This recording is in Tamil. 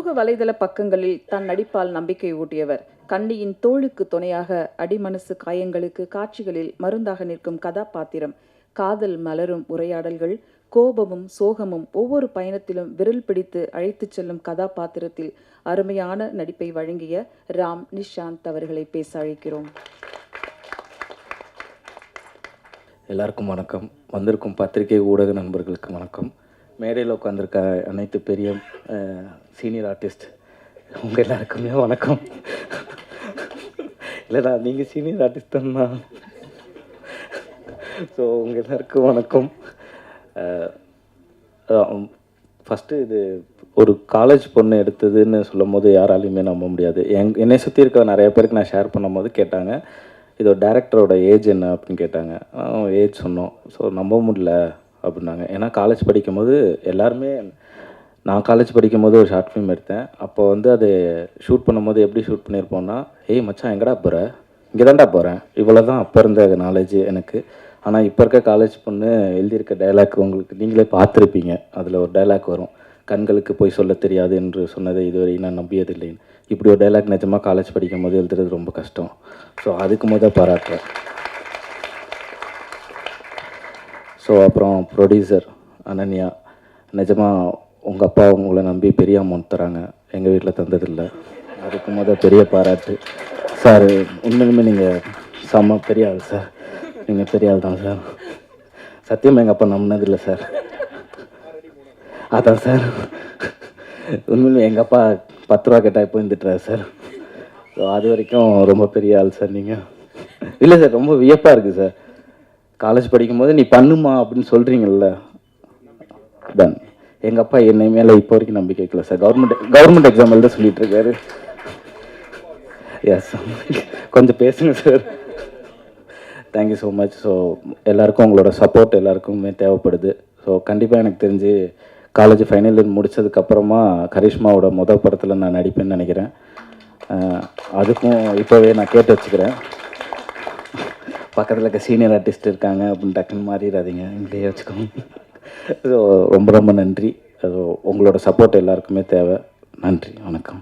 சமூக வலைதள பக்கங்களில் தன் நடிப்பால் நம்பிக்கை ஊட்டியவர். கண்ணியின் தோளுக்கு துணையாக அடிமனசு காயங்களுக்கு காட்சிகளில் மருந்தாக நிற்கும் கதாபாத்திரம். காதல் மலரும் உரையாடல்கள், கோபமும் சோகமும் ஒவ்வொரு பயணத்திலும் விரல் பிடித்து அழைத்துச் செல்லும் கதாபாத்திரத்தில் அருமையான நடிப்பை வழங்கிய ராம் நிஷாந்த் அவர்களை பேச அழைக்கிறோம். எல்லாருக்கும் வணக்கம். வந்திருக்கும் பத்திரிகை ஊடக நண்பர்களுக்கு வணக்கம். மேடையில் உட்காந்துருக்க அனைத்து பெரிய சீனியர் ஆர்டிஸ்ட் உங்கள் எல்லாருக்குமே வணக்கம். இல்லைடா, நீங்கள் சீனியர் ஆர்டிஸ்ட் தான்ண்ணா. ஸோ உங்கள் எல்லாருக்கும் வணக்கம். ஃபஸ்ட்டு இது ஒரு காலேஜ் பொண்ணு எடுத்ததுன்னு சொல்லும் போது யாராலையுமே நம்ப முடியாது. என்னை சுற்றி இருக்க நிறைய பேருக்கு நான் ஷேர் பண்ணும் போது கேட்டாங்க, இதோட டேரக்டரோட ஏஜ் என்ன அப்படின்னு கேட்டாங்க. ஏஜ் சொன்னோம். ஸோ நம்ப முடியல அப்படின்னாங்க. ஏன்னா காலேஜ் படிக்கும்போது எல்லாருமே, நான் காலேஜ் படிக்கும்போது ஒரு ஷார்ட் ஃபிலிம் எடுத்தேன். அப்போ வந்து அது ஷூட் பண்ணும்போது எப்படி ஷூட் பண்ணியிருப்போம்னா, ஏய் மச்சான் எங்கடா போகிற, இங்கே தான்டா போகிறேன், இவ்வளோ தான் அப்போ இருந்த நாலேஜ் எனக்கு. ஆனால் இப்போ இருக்க காலேஜ் பொண்ணு எழுதியிருக்க டைலாக் உங்களுக்கு நீங்களே பார்த்துருப்பீங்க. அதில் ஒரு டைலாக் வரும், கண்களுக்கு போய் சொல்ல தெரியாது என்று சொன்னதை இதுவரை நான் நம்பியதில்லைன்னு. இப்படி ஒரு டைலாக் நிஜமாக காலேஜ் படிக்கும் போது எழுதுறது ரொம்ப கஷ்டம். ஸோ அதுக்கு பாராட்டுறேன். ஸோ அப்புறம் ப்ரொடியூசர் அனன்யா, நிஜமாக உங்கள் அப்பா உங்களை நம்பி பெரிய அமௌண்ட் தராங்க, எங்கள் வீட்டில் தந்ததில்லை. அதுக்கு பெரிய பாராட்டு சார். உண்மையிலுமே நீங்கள் செம்ம பெரிய ஆள் சார். நீங்கள் பெரிய ஆள் தான் சார். சத்தியமாக எங்கள் அப்பா நம்பினதில்லை சார். அதான் சார், உண்மையிலுமே எங்கள் அப்பா 10 ரூபா கேட்டால் இப்போ இருந்துட்டுறாரு சார். ஸோ அது வரைக்கும் ரொம்ப பெரிய ஆள் சார் நீங்கள். இல்லை சார், ரொம்ப வியப்பாக இருக்குது சார். காலேஜ் படிக்கும்போது நீ பண்ணுமா அப்படின்னு சொல்கிறீங்கல்ல, டன். எங்கள் அப்பா என்னை மேலே இப்போ வரைக்கும் நம்பிக்கை வைக்கல சார். கவர்மெண்ட் எக்ஸாம் எழுத சொல்லிட்டு இருக்காரு. எஸ், கொஞ்சம் பேசுங்க sir. Thank you so much. So எல்லாருக்கும் உங்களோட சப்போர்ட் எல்லாருக்குமே தேவைப்படுது. ஸோ கண்டிப்பாக எனக்கு தெரிஞ்சு காலேஜ் ஃபைனல் இயர் முடித்ததுக்கப்புறமா கரிஷ்மாவோட முதல் படத்தில் நான் நடிப்பேன்னு நினைக்கிறேன். அதுக்கும் இப்போவே நான் கேட்டு வச்சுக்கிறேன். பக்கத்தில் இருக்க சீனியர் ஆர்டிஸ்ட் இருக்காங்க அப்படின்னு டக்குன்னு மாறிடாதீங்க, இங்கேயே வச்சுக்கோங்க. ஸோ ரொம்ப நன்றி. உங்களோட சப்போர்ட் எல்லாருக்குமே தேவை. நன்றி, வணக்கம்.